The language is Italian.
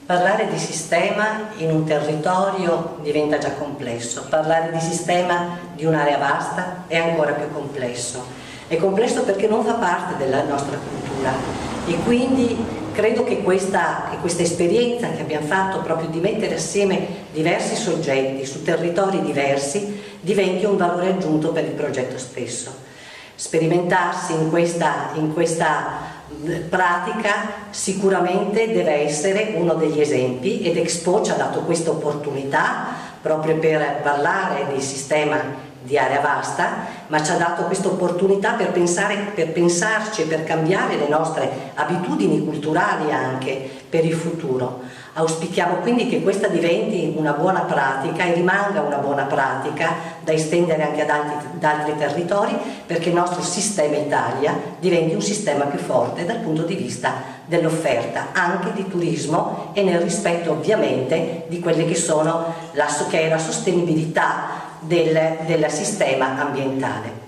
Parlare di sistema in un territorio diventa già complesso, parlare di sistema di un'area vasta è ancora più complesso. È complesso perché non fa parte della nostra cultura e quindi credo che questa esperienza che abbiamo fatto proprio di mettere assieme diversi soggetti su territori diversi diventi un valore aggiunto per il progetto stesso. Sperimentarsi in questa pratica sicuramente deve essere uno degli esempi ed Expo ci ha dato questa opportunità proprio per parlare di sistema di area vasta, ma ci ha dato questa opportunità per pensarci e per cambiare le nostre abitudini culturali anche per il futuro. Auspichiamo quindi che questa diventi una buona pratica e rimanga una buona pratica da estendere anche ad altri territori, perché il nostro sistema Italia diventi un sistema più forte dal punto di vista dell'offerta anche di turismo e nel rispetto ovviamente di quelle che è la sostenibilità del sistema ambientale.